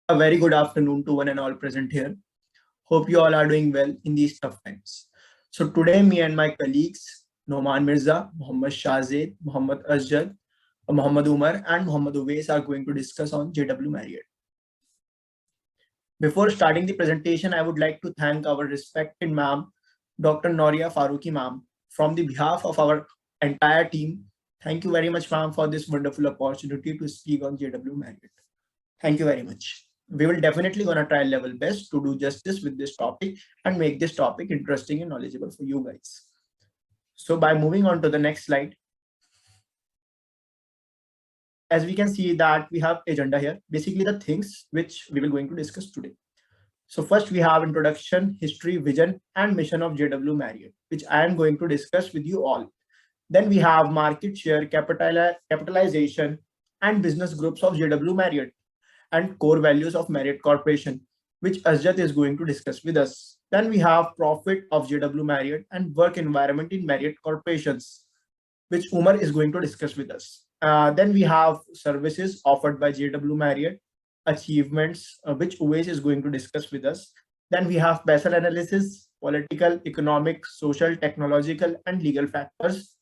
A very good afternoon to one and all present here. Hope you all are doing well in these tough times. So today me and my colleagues Noman Mirza, Muhammad Shahzad, Muhammad Asjad, Muhammad Umar and Muhammad Uwais are going to discuss on J.W. Marriott. Before starting the presentation, I would like to thank our respected ma'am, Dr. Noria Faruqi ma'am, from the behalf of our entire team. Thank you very much ma'am for this wonderful opportunity to speak on J.W. Marriott. Thank you very much. We will definitely gonna try level best to do justice with this topic and make this topic interesting and knowledgeable for you guys. So by moving on to the next slide, as we can see that we have agenda here, basically the things which we will going to discuss today. So first we have introduction, history, vision and mission of J.W. Marriott, which I am going to discuss with you all. Then we have market share, capitalization and business groups of J.W. Marriott and core values of Marriott Corporation, which Asjad is going to discuss with us. Then we have profit of J.W. Marriott and work environment in Marriott Corporations, which Umar is going to discuss with us. Then we have services offered by J.W. Marriott, achievements, which Uwais is going to discuss with us. Then we have Basel analysis, political, economic, social, technological, and legal factors,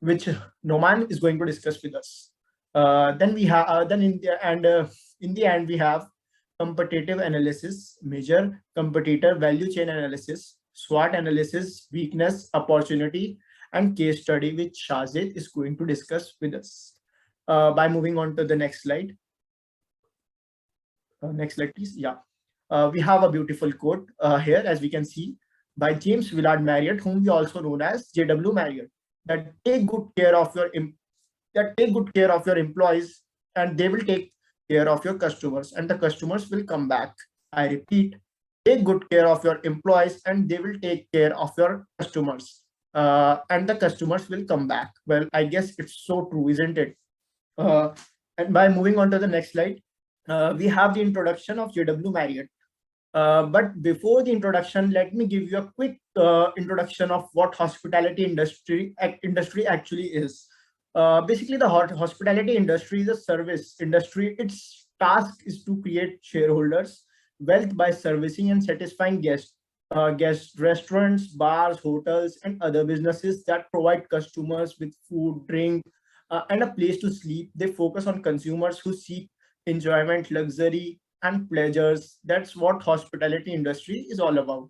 which Noman is going to discuss with us. Then we have in the end we have competitive analysis, measure, competitor value chain analysis, SWOT analysis, weakness, opportunity, and case study, which Shahzad is going to discuss with us. By moving on to the next slide. Next slide, please. Yeah. We have a beautiful quote here, as we can see, by James Willard Marriott, whom we also known as J.W. Marriott, that take good care of your employees and they will take care of your customers and the customers will come back. I repeat, take good care of your employees and they will take care of your customers and the customers will come back. Well, I guess it's so true, isn't it? And by moving on to the next slide, we have the introduction of J.W. Marriott. But before the introduction, let me give you a quick introduction of what hospitality industry actually is. Basically, the hospitality industry is a service industry. Its task is to create shareholders wealth by servicing and satisfying guests, restaurants, bars, hotels, and other businesses that provide customers with food, drink, and a place to sleep. They focus on consumers who seek enjoyment, luxury, and pleasures. That's what hospitality industry is all about.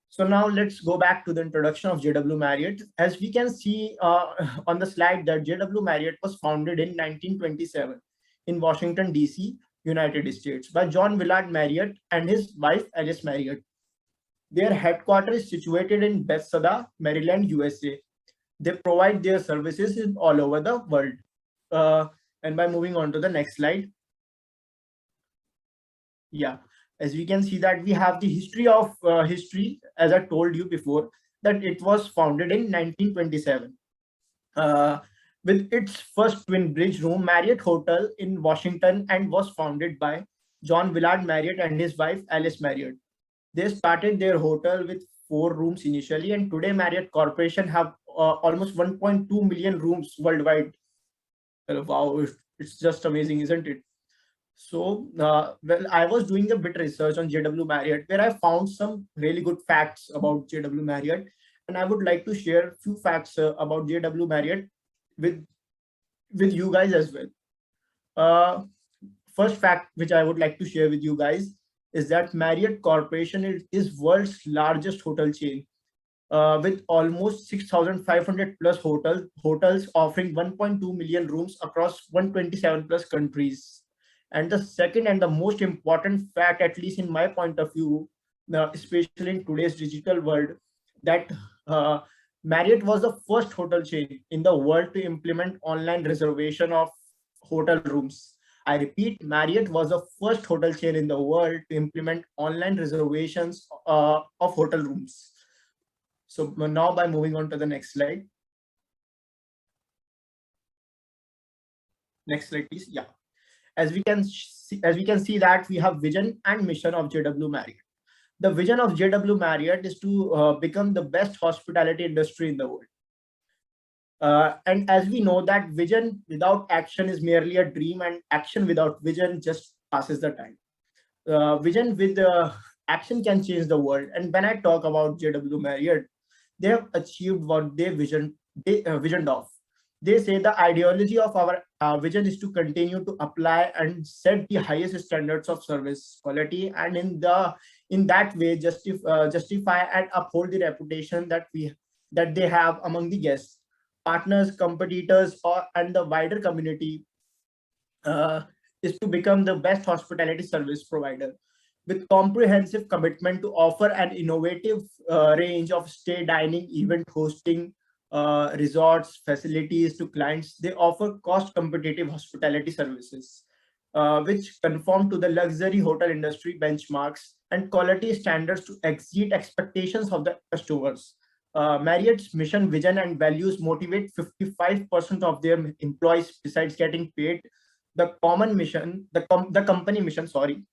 So now let's go back to the introduction of J.W. Marriott. As we can see on the slide that J.W. Marriott was founded in 1927 in Washington, D.C., United States by John Willard Marriott and his wife Alice Marriott. Their headquarters is situated in Bethesda, Maryland, USA. They provide their services in all over the world. And by moving on to the next slide. Yeah, as we can see that we have the history of history, as I told you before, that it was founded in 1927. With its first twin bridge room Marriott Hotel in Washington and was founded by John Willard Marriott and his wife Alice Marriott. They started their hotel with 4 rooms initially, and today Marriott Corporation have almost 1.2 million rooms worldwide. Wow, it's just amazing, isn't it? So, well, I was doing a bit research on J.W. Marriott, where I found some really good facts about J.W. Marriott, and I would like to share a few facts about J.W. Marriott with you guys as well. First fact which I would like to share with you guys is that Marriott Corporation is world's largest hotel chain. With almost 6,500 plus hotels offering 1.2 million rooms across 127 plus countries. And the second and the most important fact, at least in my point of view, especially in today's digital world, that Marriott was the first hotel chain in the world to implement online reservation of hotel rooms. I repeat, Marriott was the first hotel chain in the world to implement online reservations of hotel rooms. So now by moving on to the next slide. Next slide, please. Yeah. As we can see that we have vision and mission of J.W. Marriott. The vision of J.W. Marriott is to become the best hospitality industry in the world. And as we know that vision without action is merely a dream, and action without vision just passes the time. Vision with action can change the world. And when I talk about J.W. Marriott, they have achieved what they visioned of. They say the ideology of our vision is to continue to apply and set the highest standards of service quality, and in that way justify and uphold the reputation that they have among the guests, partners, competitors, or and the wider community, uh, is to become the best hospitality service provider with comprehensive commitment to offer an innovative range of stay, dining, event hosting, resorts, facilities to clients. They offer cost competitive hospitality services, which conform to the luxury hotel industry benchmarks and quality standards to exceed expectations of the customers. Marriott's mission, vision, and values motivate 55% of their employees besides getting paid. The company mission, sorry,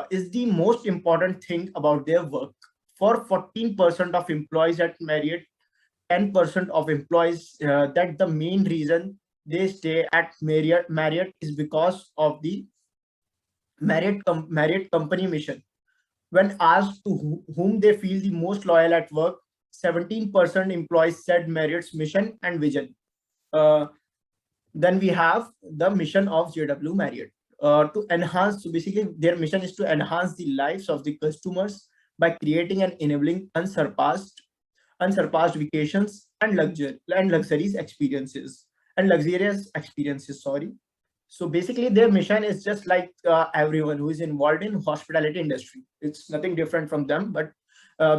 is the most important thing about their work. For 14% of employees at Marriott, 10% of employees, that the main reason they stay at Marriott is because of the Marriott company mission. When asked to whom they feel the most loyal at work, 17% employees said Marriott's mission and vision. Uh, then we have the mission of J.W. Marriott, to enhance. So basically, their mission is to enhance the lives of the customers by creating and enabling unsurpassed vacations and luxurious experiences and luxurious experiences. Sorry. So basically, their mission is just like everyone who is involved in hospitality industry. It's nothing different from them, but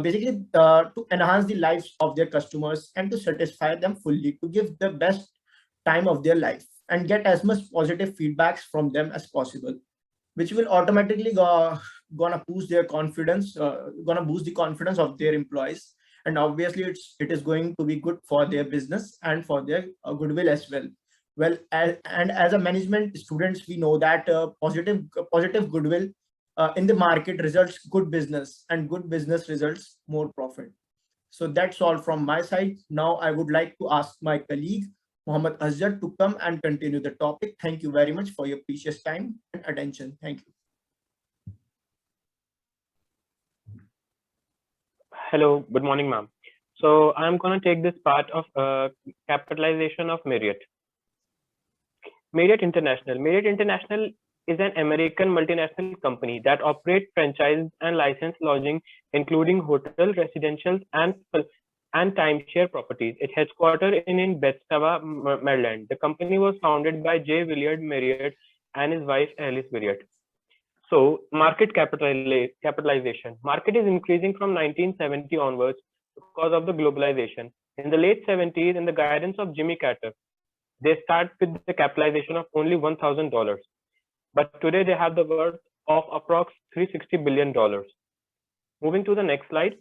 basically to enhance the lives of their customers and to satisfy them fully, to give the best time of their life and get as much positive feedbacks from them as possible, which will automatically gonna boost their confidence, gonna boost the confidence of their employees, and obviously it is going to be good for their business and for their goodwill as well. Well, and as a management students, we know that positive goodwill in the market results good business, and good business results more profit. So that's all from my side. Now I would like to ask my colleague Mohammed Azhar to come and continue the topic. Thank you very much for your precious time and attention. Thank you. Hello, good morning, ma'am. So I'm going to take this part of capitalization of Marriott. Marriott International. Marriott International is an American multinational company that operates franchise and licensed lodging, including hotel, residential, and timeshare properties. It's headquartered in Bethesda, Maryland. The company was founded by J.W Marriot and his wife Alice Marriott. So market capitalization. Market is increasing from 1970 onwards because of the globalization. In the late 70s, in the guidance of Jimmy Carter, they start with the capitalization of only $1,000. But today they have the worth of approx $360 billion. Moving to the next slide.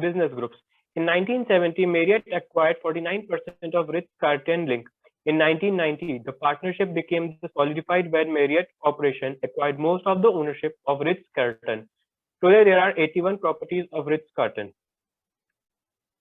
Business groups. In 1970, Marriott acquired 49% of Ritz-Carlton Link. In 1990, the partnership became solidified when Marriott Corporation acquired most of the ownership of Ritz-Carlton. Today, there are 81 properties of Ritz-Carlton.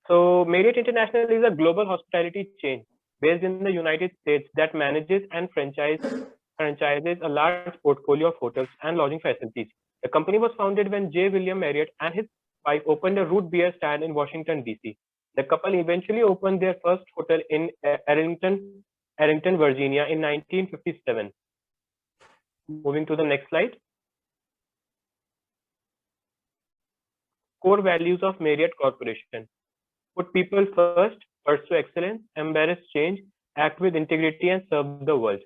So, Marriott International is a global hospitality chain based in the United States that manages and franchises a large portfolio of hotels and lodging facilities. The company was founded when J.W Marriott and his wife opened a root beer stand in Washington, D.C. The couple eventually opened their first hotel in Arlington, Virginia in 1957. Moving to the next slide. Core values of Marriott Corporation. Put people first, pursue excellence, embrace change, act with integrity, and serve the world.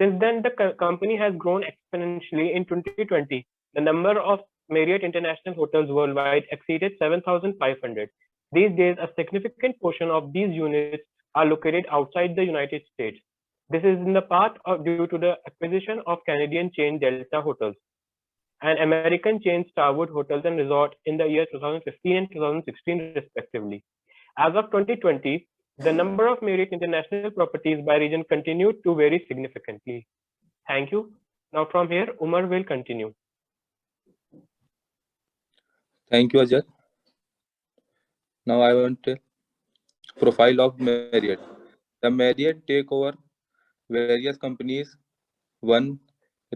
Since then, the company has grown exponentially. In 2020, the number of Marriott International hotels worldwide exceeded 7,500. These days, a significant portion of these units are located outside the United States. This is in the part due to the acquisition of Canadian chain Delta Hotels and American chain Starwood Hotels and Resort in the year 2015 and 2016 respectively. As of 2020, the number of Marriott International properties by region continued to vary significantly. Thank you. Now from here, Umar will continue. Thank you, Ajay. Now I want a profile of Marriott. The Marriott take over various companies. One,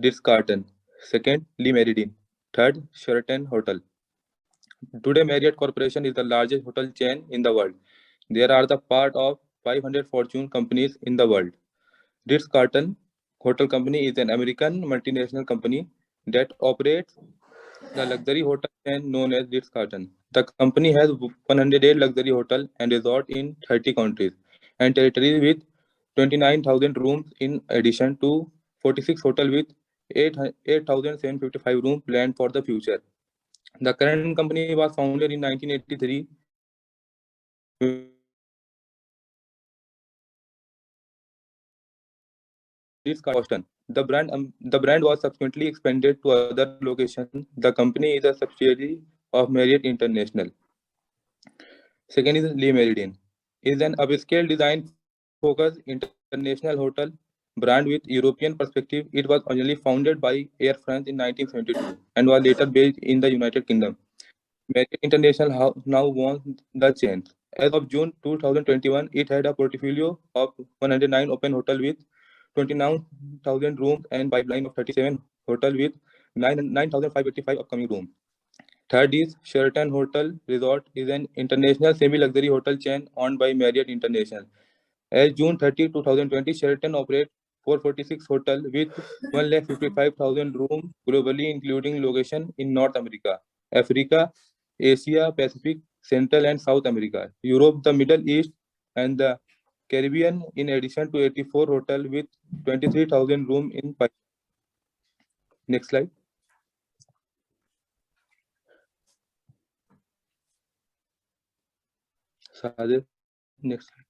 Ritz-Carlton. Second, Lee Meridien. Third, Sheraton Hotel. Today, Marriott Corporation is the largest hotel chain in the world. There are the part of 500 Fortune companies in the world. Ritz-Carlton Hotel Company is an American multinational company that operates the luxury hotel chain known as Ritz-Carlton. The company has 108 luxury hotels and resorts in 30 countries and territories with 29,000 rooms in addition to 46 hotels with 8,755 rooms planned for the future. The current company was founded in 1983 when Ritz-Carlton was first established in Boston. The brand was subsequently expanded to other locations. The company is a subsidiary of Marriott International. Second is Lee Meridien. It is an upscale design-focused international hotel brand with European perspective. It was originally founded by Air France in 1972 and was later based in the United Kingdom. Marriott International now owns the chain. As of June 2021, it had a portfolio of 109 open hotels with 29,000 rooms and pipeline of 37 hotels with 9,585 upcoming rooms. Third is Sheraton Hotel Resort is an international semi-luxury hotel chain owned by Marriott International. As June 30, 2020, Sheraton operates 446 hotels with 155,000 rooms globally, including locations in North America, Africa, Asia, Pacific, Central and South America, Europe, the Middle East, and the Caribbean, in addition to 84 hotels with 23,000 rooms in Pakistan. Next slide. Sadir, next slide.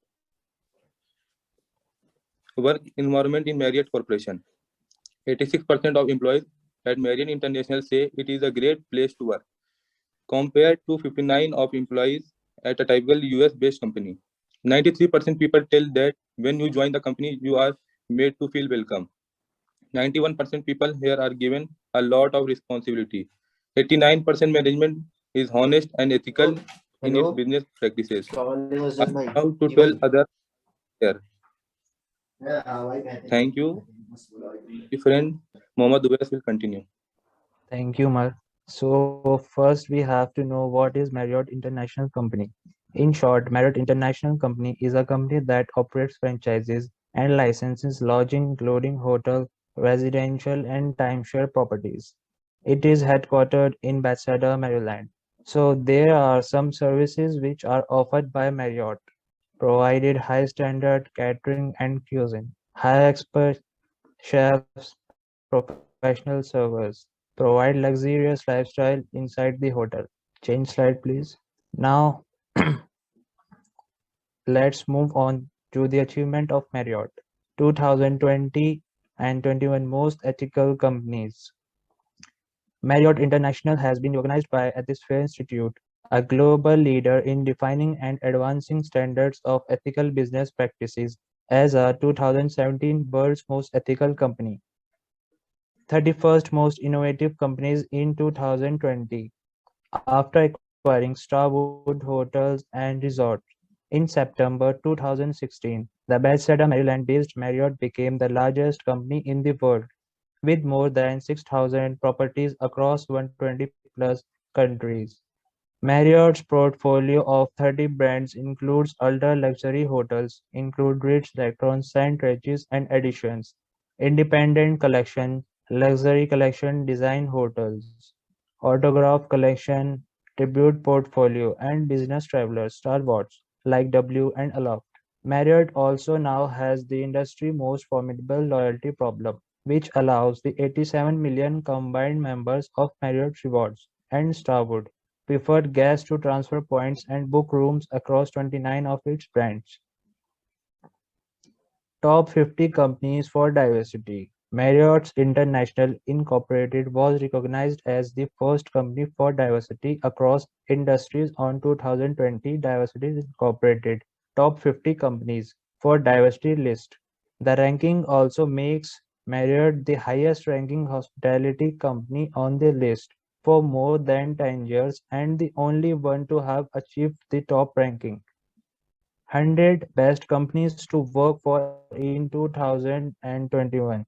Work environment in Marriott Corporation. 86% of employees at Marriott International say it is a great place to work, compared to 59 of employees at a typical US-based company. 93% people tell that when you join the company, you are made to feel welcome. 91% people here are given a lot of responsibility. 89% management is honest and ethical in its business practices. I have to tell others here. Thank you. My friend Mohammad Uwais will continue. Thank you, Mar. So first we have to know what is Marriott International Company. In short, Marriott International Company is a company that operates franchises and licenses lodging including hotel, residential and timeshare properties. It is headquartered in Bethesda, Maryland. So there are some services which are offered by Marriott, provided high standard catering and cuisine, high expert chefs, professional servers, provide luxurious lifestyle inside the hotel. Change slide, please. Now, let's move on to the achievement of Marriott. 2020 and 21 most ethical companies. Marriott International has been recognized by Ethisphere Institute, a global leader in defining and advancing standards of ethical business practices, as a 2017 World's Most Ethical Company. 31st Most Innovative Companies in 2020, after acquiring Starwood Hotels and Resorts. In September 2016, the Bethesda, Maryland-based Marriott became the largest company in the world, with more than 6,000 properties across 120-plus countries. Marriott's portfolio of 30 brands includes ultra-luxury hotels, include Ritz-Carlton, St. Regis and Editions, Independent Collection, Luxury Collection Design Hotels, Autograph Collection, Tribute Portfolio, and Business Traveler stalwarts like W and Aloft. Marriott also now has the industry most formidable loyalty program, which allows the 87 million combined members of Marriott Rewards and Starwood preferred guests to transfer points and book rooms across 29 of its brands. Top 50 companies for diversity. Marriott International Incorporated was recognized as the first company for diversity across industries on 2020 Diversity Incorporated Top 50 Companies for Diversity list. The ranking also makes Marriott the highest ranking hospitality company on the list for more than 10 years and the only one to have achieved the top ranking. 100 Best Companies to Work for in 2021.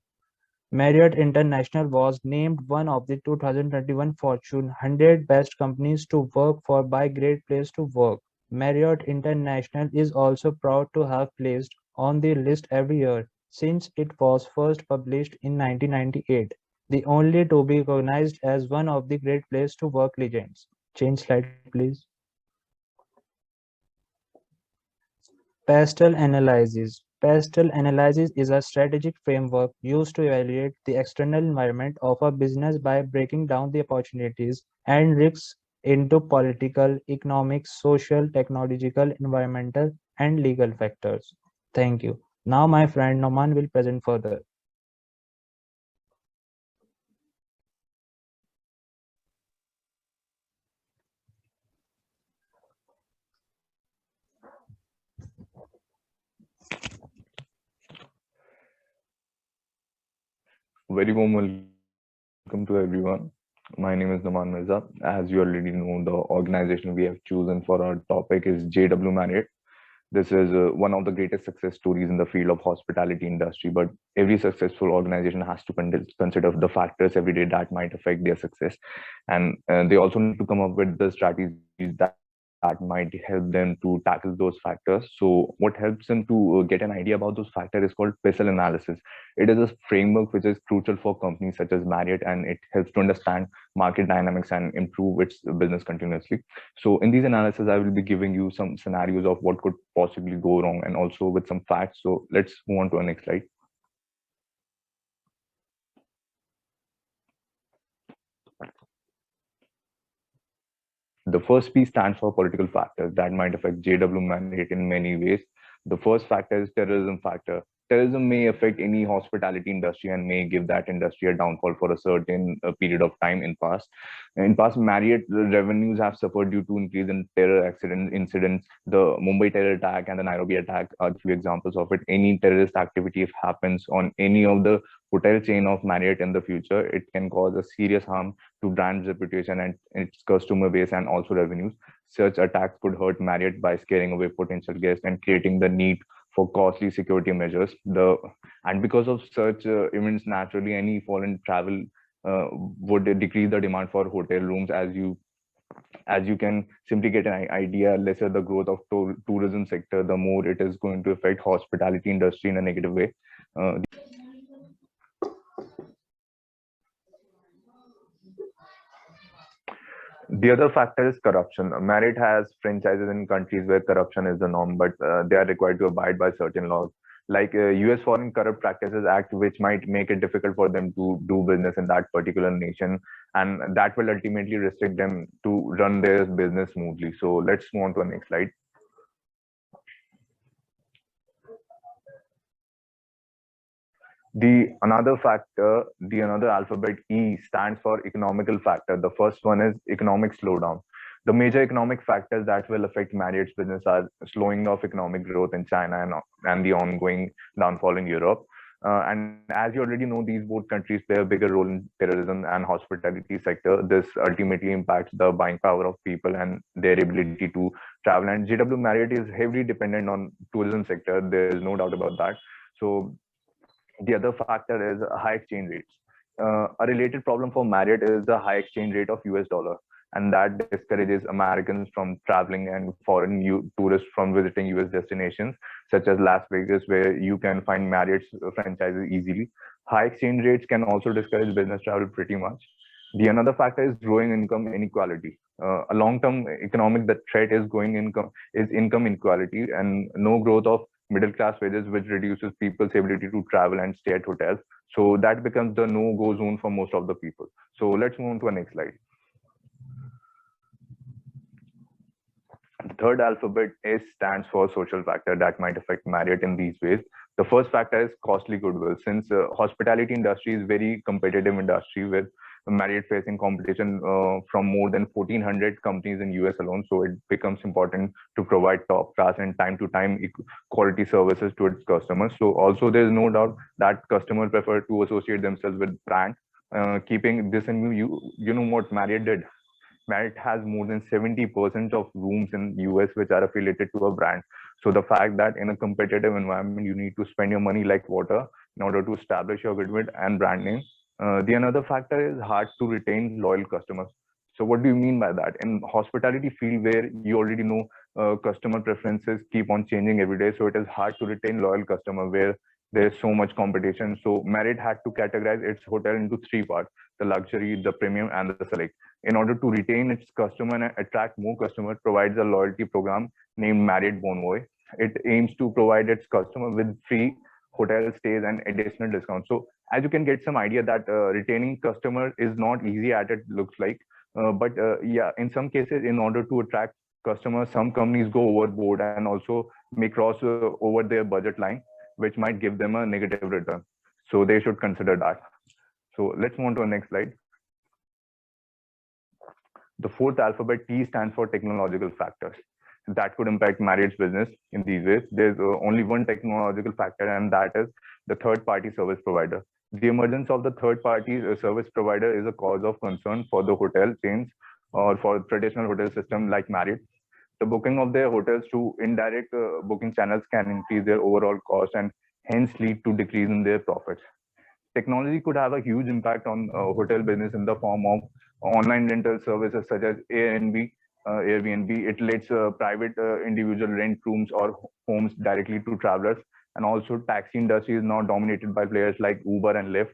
Marriott International was named one of the 2021 Fortune 100 Best Companies to Work for by Great Place to Work. Marriott International is also proud to have placed on the list every year since it was first published in 1998, the only to be recognized as one of the Great Place to Work legends. Change slide, please. Pastel analysis. Pastel analysis is a strategic framework used to evaluate the external environment of a business by breaking down the opportunities and risks into political, economic, social, technological, environmental, and legal factors. Thank you. Now my friend Noman will present further. Very warm welcome to everyone. My name is Naman Mirza. As you already know, the organization we have chosen for our topic is J.W Marriott. This is one of the greatest success stories in the field of hospitality industry, but every successful organization has to consider the factors every day that might affect their success. And they also need to come up with the strategies that might help them to tackle those factors. So what helps them to get an idea about those factors is called PESEL analysis. It is a framework which is crucial for companies such as Marriott, and it helps to understand market dynamics and improve its business continuously. So in these analysis, I will be giving you some scenarios of what could possibly go wrong and also with some facts. So let's move on to our next slide. The first P stands for political factors that might affect J.W. Marriott in many ways. The first factor is terrorism factor. Terrorism may affect any hospitality industry and may give that industry a downfall for a certain period of time in past. In past, Marriott revenues have suffered due to increase in terror accident incidents. The Mumbai terror attack and the Nairobi attack are few examples of it. Any terrorist activity, if happens on any of the hotel chain of Marriott in the future, it can cause a serious harm to brand's reputation and its customer base and also revenues. Such attacks could hurt Marriott by scaring away potential guests and creating the need for costly security measures. And because of such events, naturally, any fall in travel would decrease the demand for hotel rooms. As you can simply get an idea, lesser the growth of tourism sector, the more it is going to affect hospitality industry in a negative way. The other factor is corruption. Marriott has franchises in countries where corruption is the norm, but they are required to abide by certain laws, like U.S. Foreign Corrupt Practices Act, which might make it difficult for them to do business in that particular nation, and that will ultimately restrict them to run their business smoothly. So let's move on to the next slide. The another alphabet E stands for economical factor. The first one is economic slowdown. The major economic factors that will affect Marriott's business are slowing of economic growth in China and the ongoing downfall in Europe. And as you already know, these both countries play a bigger role in terrorism and hospitality sector. This ultimately impacts the buying power of people and their ability to travel. And J.W. Marriott is heavily dependent on tourism sector. There is no doubt about that. So the other factor is high exchange rates. A related problem for Marriott is the high exchange rate of US dollar, and that discourages Americans from traveling and foreign tourists from visiting US destinations such as Las Vegas, where you can find Marriott's franchises easily. High exchange rates can also discourage business travel pretty much. The another factor is growing income inequality. A long-term economic the threat is income inequality and no growth of middle class wages, which reduces people's ability to travel and stay at hotels. So that becomes the no-go zone for most of the people. So let's move on to the next slide. The third alphabet S stands for social factor that might affect Marriott in these ways. The first factor is costly goodwill. Since hospitality industry is very competitive industry with Marriott facing competition from more than 1,400 companies in US alone, so it becomes important to provide top class and time to time quality services to its customers. So also there is no doubt that customers prefer to associate themselves with brand. Keeping this in view, you know what Marriott did? Marriott has more than 70% of rooms in US which are affiliated to a brand. So the fact that in a competitive environment, you need to spend your money like water in order to establish your goodwill and brand name. The another factor is hard to retain loyal customers. So what do you mean by that? In hospitality field where you already know customer preferences keep on changing every day, so it is hard to retain loyal customer where there is so much competition. So Marriott had to categorize its hotel into three parts: the luxury, the premium, and the select. In order to retain its customer and attract more customers, provides a loyalty program named Marriott Bonvoy. It aims to provide its customer with free hotel stays and additional discounts. So as you can get some idea that retaining customer is not easy as it looks like. But yeah, in some cases, in order to attract customers, some companies go overboard and also may cross over their budget line, which might give them a negative return. So they should consider that. So let's move on to the next slide. The fourth alphabet T stands for technological factors that could impact Marriott's business in these ways. There's only one technological factor, and that is the third-party service provider. The emergence of the third-party service provider is a cause of concern for the hotel chains or for traditional hotel system like Marriott. The booking of their hotels through indirect booking channels can increase their overall cost and hence lead to decrease in their profits. Technology could have a huge impact on hotel business in the form of online rental services such as Airbnb. It lets private individual rent rooms or homes directly to travelers. And also taxi industry is now dominated by players like Uber and Lyft.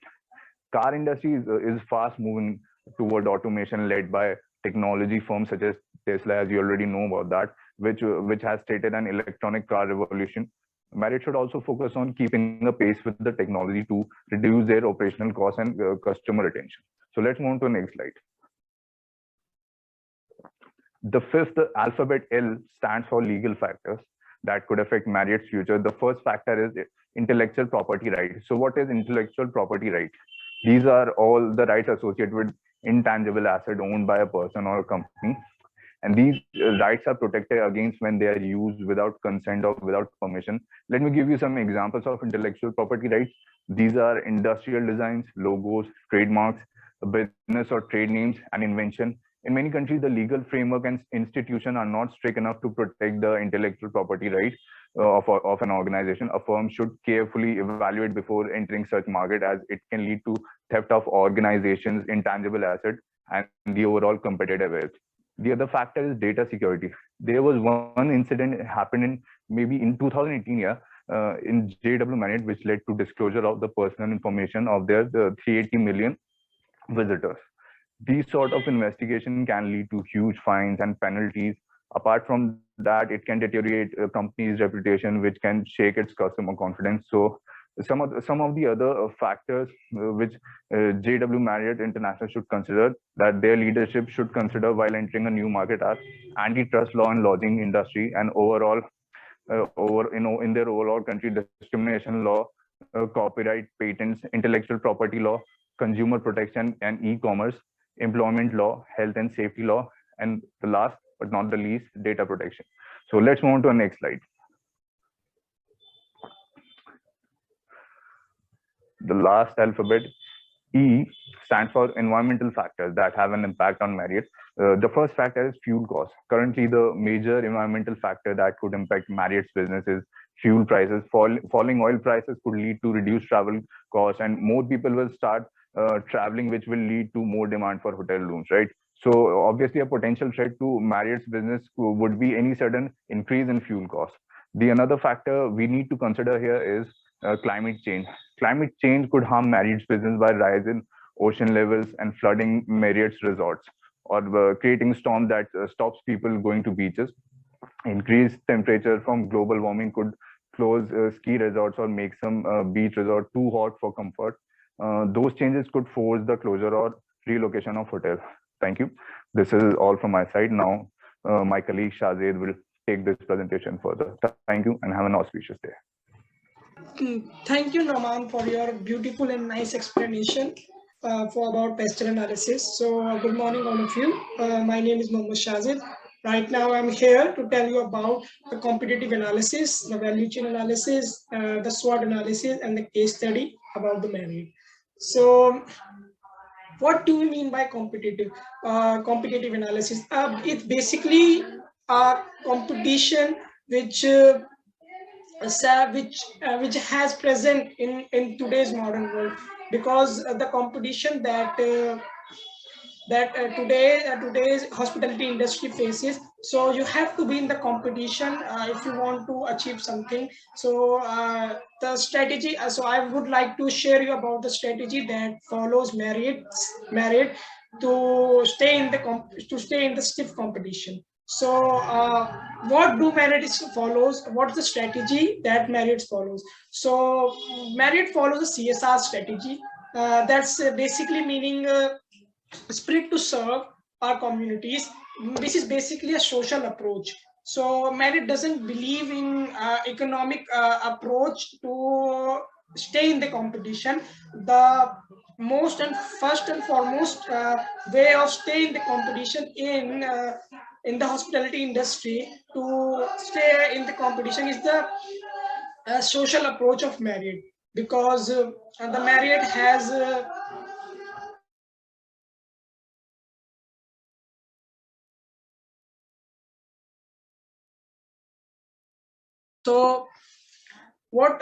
Car industry is fast moving toward automation led by technology firms such as Tesla, as you already know about that, which has stated an electronic car revolution. Marriott should also focus on keeping a pace with the technology to reduce their operational costs and customer retention. So let's move on to the next slide. The fifth alphabet L stands for legal factors that could affect Marriott's future. The first factor is intellectual property rights. So what is intellectual property rights? These are all the rights associated with intangible asset owned by a person or a company. And these rights are protected against when they are used without consent or without permission. Let me give you some examples of intellectual property rights. These are industrial designs, logos, trademarks, business or trade names, and invention. In many countries, the legal framework and institution are not strict enough to protect the intellectual property rights of an organization. A firm should carefully evaluate before entering such market, as it can lead to theft of organizations' intangible asset and the overall competitive edge. The other factor is data security. There was one incident happened in maybe in 2018 in J.W Marriot, which led to disclosure of the personal information of their 380 million visitors. These sort of investigation can lead to huge fines and penalties. Apart from that, it can deteriorate a company's reputation, which can shake its customer confidence. So some of the other factors which J.W Marriott International should consider, that their leadership should consider while entering a new market, are antitrust law and lodging industry, and overall in their overall country, discrimination law, copyright, patents, intellectual property law, consumer protection and e-commerce, employment law, health and safety law, and the last but not the least, data protection. So let's move on to the next slide. The last alphabet, E, stands for environmental factors that have an impact on Marriott. The first factor is fuel costs. Currently, the major environmental factor that could impact Marriott's business is fuel prices. Falling oil prices could lead to reduced travel costs, and more people will start traveling, which will lead to more demand for hotel rooms, right? So obviously, a potential threat to Marriott's business would be any sudden increase in fuel costs. The another factor we need to consider here is climate change. Climate change could harm Marriott's business by rising ocean levels and flooding Marriott's resorts, or creating storm that stops people going to beaches. Increased temperature from global warming could close ski resorts or make some beach resort too hot for comfort. Those changes could force the closure or relocation of hotels. Thank you. This is all from my side. Now, my colleague Shazid will take this presentation further. Thank you and have an auspicious day. Thank you, Naman, for your beautiful and nice explanation for about pestle analysis. So, good morning, all of you. My name is Mohammad Shazid. Right now, I'm here to tell you about the competitive analysis, the value chain analysis, the SWOT analysis, and the case study about the Marriott. So, what do we mean by competitive analysis? It's basically a competition which which has present in today's modern world, because the competition that today's hospitality industry faces. So you have to be in the competition if you want to achieve something. So the strategy, so I would like to share you about the strategy that follows Marriott to stay in the stiff competition. So what do Marriott follows? What's the strategy that Marriott follows? So Marriott follows a CSR strategy. That's basically meaning spirit to serve our communities. This is basically a social approach. So Marriott doesn't believe in economic approach to stay in the competition. The most and first and foremost way of staying in the competition in the hospitality industry, to stay in the competition, is the social approach of Marriott, because the Marriott has so what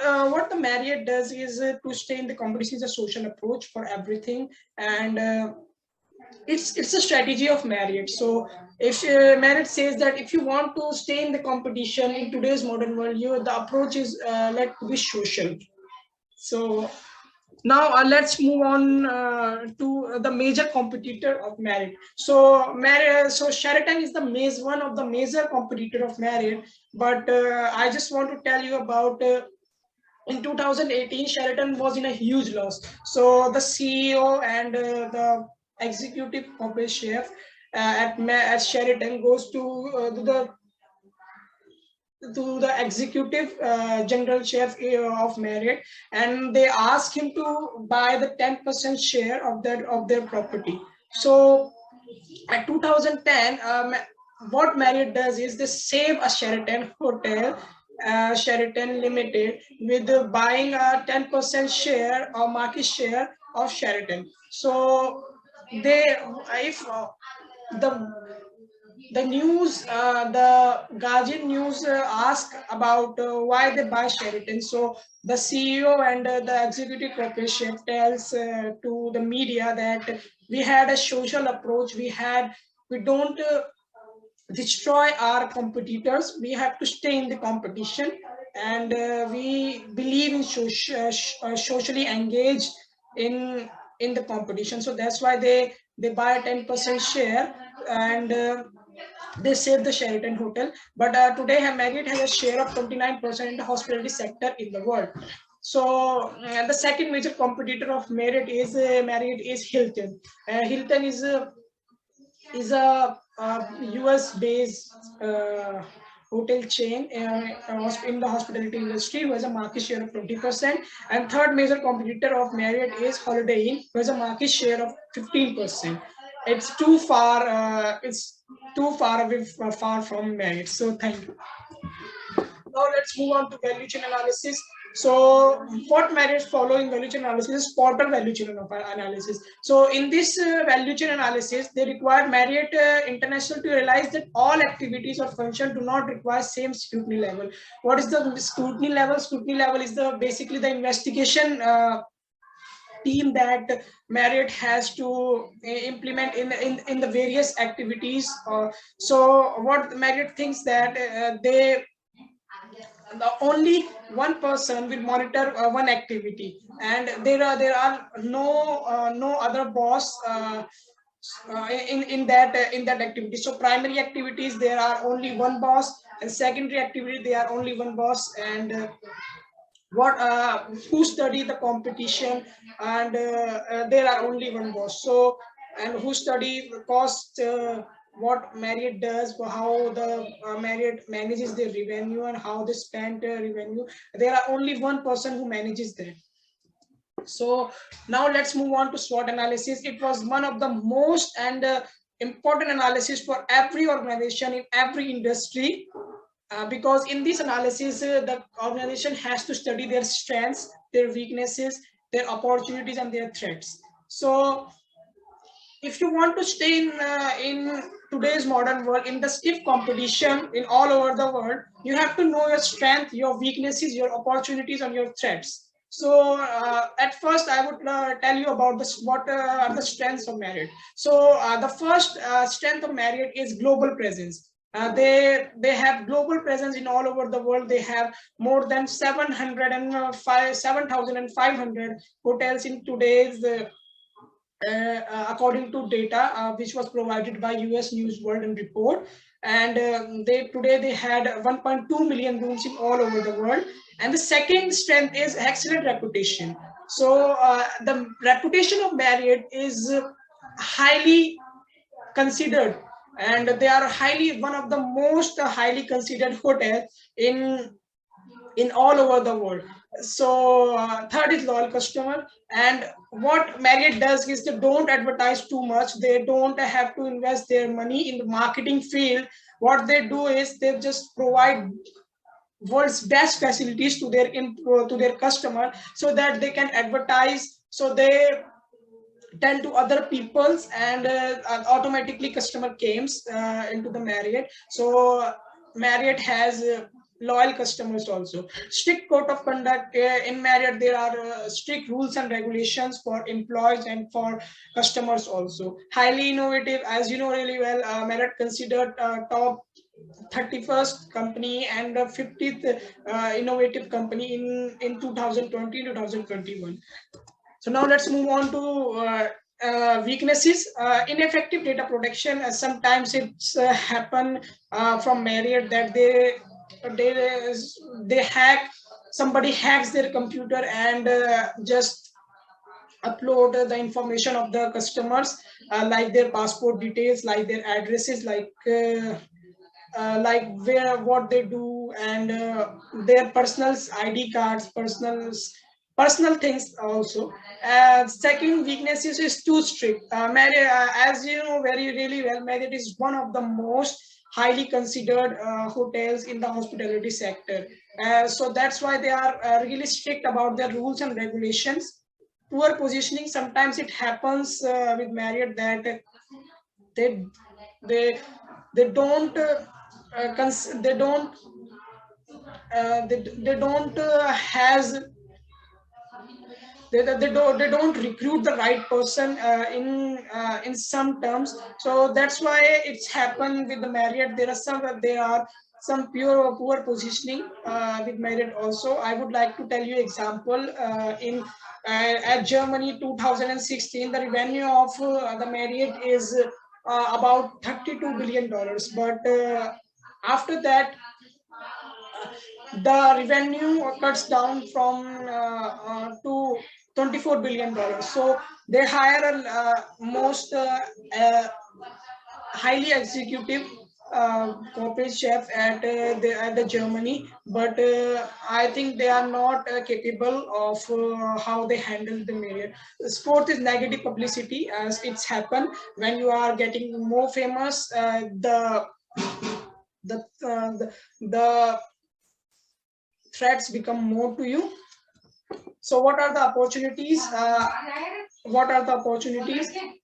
the Marriott does is to stay in the competition is a social approach for everything, and it's a strategy of Marriott. So if Marriott says that if you want to stay in the competition in today's modern world, the approach is like to be social. So now let's move on to the major competitor of Marriott. So so Sheraton is one of the major competitor of Marriott, but I just want to tell you about. In 2018, Sheraton was in a huge loss. So the CEO and the executive corporate chef at Sheraton goes to the executive general chef of Marriott, and they ask him to buy the 10% share of their property. So at 2010, what Marriott does is they save a Sheraton hotel, Sheraton Limited, with buying a 10% share or market share of Sheraton. So they, if the news, the Guardian News asked about why they buy Sheraton. So the CEO and the executive corporation tells to the media that we had a social approach. We don't destroy our competitors. We have to stay in the competition, and we believe in socially engaged in the competition. So that's why they buy a 10% share, and they saved the Sheraton Hotel. But today, Marriott has a share of 29% in the hospitality sector in the world. So the second major competitor of Marriott is Hilton. Hilton is a US based hotel chain in the hospitality industry, who has a market share of 20%. And third major competitor of Marriott is Holiday Inn, who has a market share of 15%. It's too far. It's too far away, far from Marriott. So thank you. Now let's move on to value chain analysis. So what Marriott follow in value chain analysis is portal value chain analysis. So in this value chain analysis, they require Marriott International to realize that all activities or functions do not require same scrutiny level. What is the scrutiny level? Scrutiny level is basically the investigation team that Marriott has to implement in the various activities. So what Marriott thinks that only one person will monitor one activity, and there are no other boss in that activity. So primary activities, there are only one boss, and secondary activity, they are only one boss, and who study the competition, and there are only one boss. So, and who study the cost, what Marriott does, how the Marriott manages their revenue, and how they spend revenue. There are only one person who manages that. So now let's move on to SWOT analysis. It was one of the most and important analysis for every organization in every industry, because in this analysis, the organization has to study their strengths, their weaknesses, their opportunities, and their threats. So if you want to stay today's modern world, in the stiff competition in all over the world, you have to know your strength, your weaknesses, your opportunities, and your threats. So at first, I would tell you about what are the strengths of Marriott. So the first strength of Marriott is global presence. They have global presence in all over the world. They have more than 7,500 hotels in today's. According to data which was provided by US News World and Report, and today they had 1.2 million rooms in all over the world. And the second strength is excellent reputation. So the reputation of Marriott is highly considered, and they are one of the most highly considered hotel in all over the world. So third is loyal customer. And what Marriott does is they don't advertise too much. They don't have to invest their money in the marketing field. What they do is they just provide world's best facilities to their customer, so that they can advertise. So they tell to other peoples, and automatically customer comes into the Marriott. So Marriott has loyal customers also. Strict code of conduct. In Marriott there are strict rules and regulations for employees and for customers also. Highly innovative, as you know really well, Marriott considered top 31st company and 50th innovative company in 2020 2021. So now let's move on to weaknesses. Ineffective data protection. Sometimes it's happen from Marriott that they hack, somebody hacks their computer and just upload the information of the customers, like their passport details, like their addresses, like what they do, and their personal ID cards, personal things also. Second weakness is too strict. As you know very really well, Marriott is one of the most highly considered hotels in the hospitality sector. So that's why they are really strict about their rules and regulations. Poor positioning. Sometimes it happens with Marriott that they they they don't they don't they don't has they don't recruit the right person in some terms. So that's why it's happened with the Marriott. There are some poor positioning with Marriott also. I would like to tell you example. In At Germany 2016, the revenue of the Marriott is about $32 billion, but after that the revenue cuts down from to $24 billion. So they hire a most highly executive corporate chef at the Germany, but I think they are not capable of how they handle the Marriott. Sport is negative publicity, as it's happened when you are getting more famous. The threats become more to you. So what are the opportunities?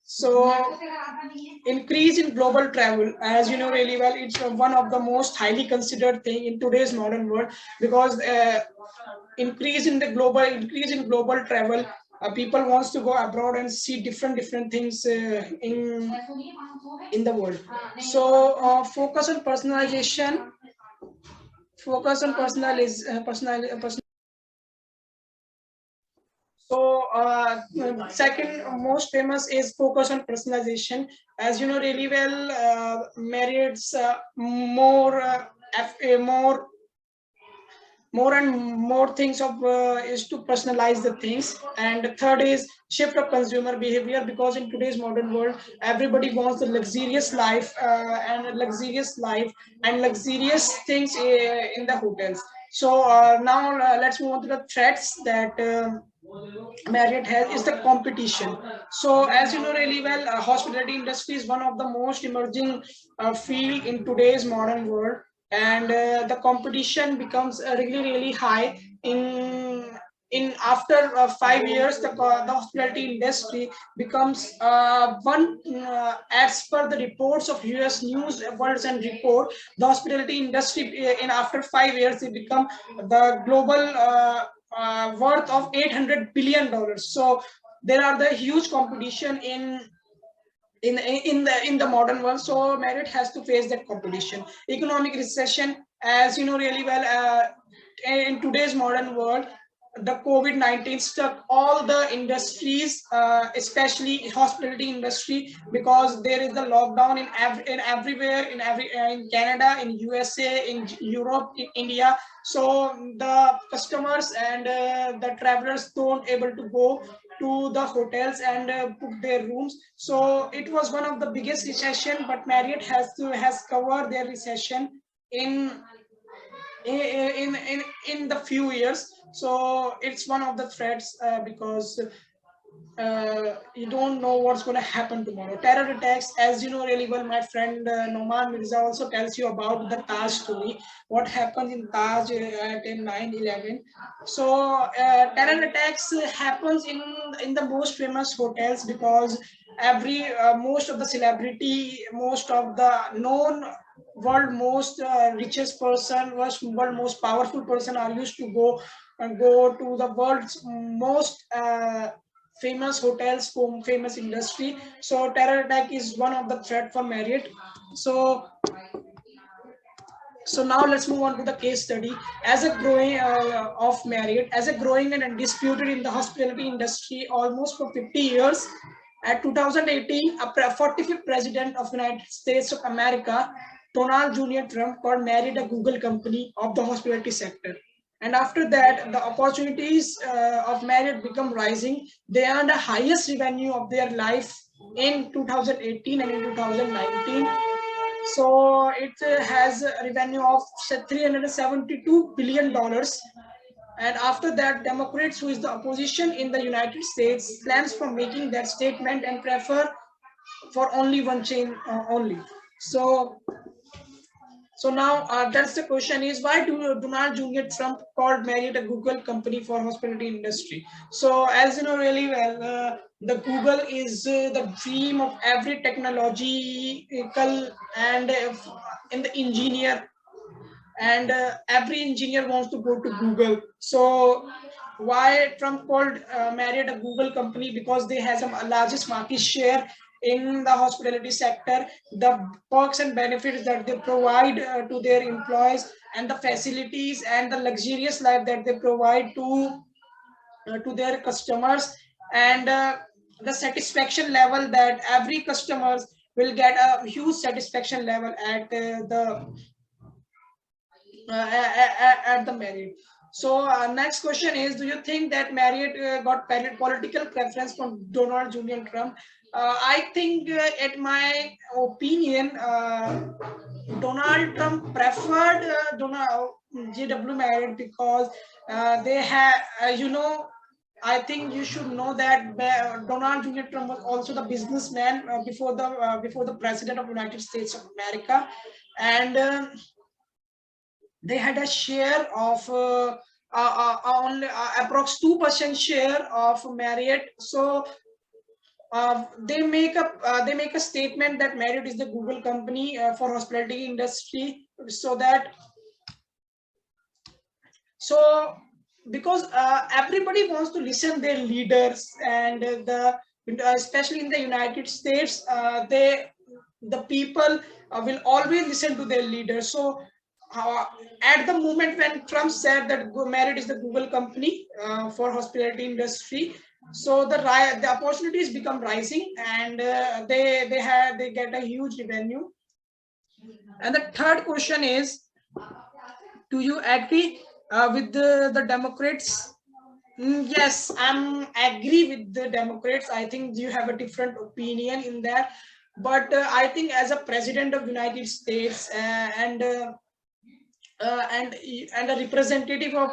So increase in global travel. As you know really well, it's one of the most highly considered thing in today's modern world, because increase in global travel. People wants to go abroad and see different things in the world. So focus on personalization. Focus on personal. So second most famous is focus on personalization. As you know really well, Marriott's more and more things of is to personalize the things. And third is shift of consumer behavior, because in today's modern world everybody wants the luxurious life and luxurious things in the hotels. So now let's move on to the threats that Marriott has is the competition. So as you know really well, hospitality industry is one of the most emerging field in today's modern world, and the competition becomes really high in after 5 years, the hospitality industry becomes one as per the reports of US News World and Report, the hospitality industry in after 5 years it become the global worth of $800 billion. So there are the huge competition in the modern world. So Marriott has to face that competition. Economic recession, as you know really well, in today's modern world, the COVID-19 struck all the industries, especially hospitality industry, because there is the lockdown in everywhere, in Canada, in USA, in Europe, in India. So the customers and the travelers don't able to go to the hotels and book their rooms. So it was one of the biggest recession, but Marriott has covered their recession in in the few years. So it's one of the threats, because you don't know what's going to happen tomorrow. Terror attacks, as you know really well, my friend Noman Mirza also tells you about the Taj story, what happened in Taj at 9/11. So terror attacks happens in the most famous hotels, because every most of the celebrity, most of the known world most richest person, world most powerful person are used to go to the world's most famous hotels, famous industry. So terror attack is one of the threat for Marriott. So now let's move on to the case study. As a growing of Marriott, as a growing and undisputed in the hospitality industry almost for 50 years. At 2018, a 45th president of United States of America, Donald Jr. Trump, called Marriott a Google company of the hospitality sector. And after that, the opportunities of Marriott become rising. They earned the highest revenue of their life in 2018 and in 2019. So it has a revenue of $372 billion. And after that, Democrats, who is the opposition in the United States, plans from making that statement and prefer for only one chain only. So now that's the question is, why do Donald Jr. Trump called Marriott a Google company for hospitality industry? So as you know really well, the Google is the dream of every technological and in the engineer, and every engineer wants to go to Google. So why Trump called Marriott a Google company? Because they have the largest market share in the hospitality sector, the perks and benefits that they provide to their employees, and the facilities and the luxurious life that they provide to their customers, and the satisfaction level that every customers will get a huge satisfaction level at the Marriott. So next question is, do you think that Marriott got political preference from Donald Jr. Trump? I think, at my opinion, Donald Trump preferred Donald J.W. Marriott, because they have, I think you should know that Donald Jr. Trump was also the businessman before the president of United States of America, and they had a share of only approx 2% share of Marriott. So they make a statement that Marriott is the Google company for hospitality industry, because everybody wants to listen their leaders, and especially in the United States, the people will always listen to their leaders. So at the moment when Trump said that Marriott is the Google company for hospitality industry, so the opportunities become rising, and they get a huge revenue. And the third question is, do you agree with the Democrats? Yes, I'm agree with the Democrats. I think you have a different opinion in that, but I think as a president of United States and a representative of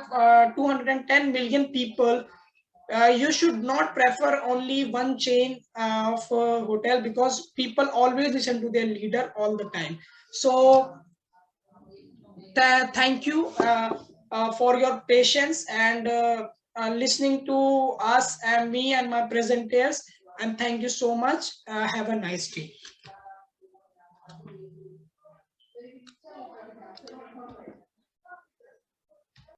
210 million people, you should not prefer only one chain of hotel, because people always listen to their leader all the time. So thank you for your patience, and listening to us and me and my presenters. And thank you so much. Have a nice day.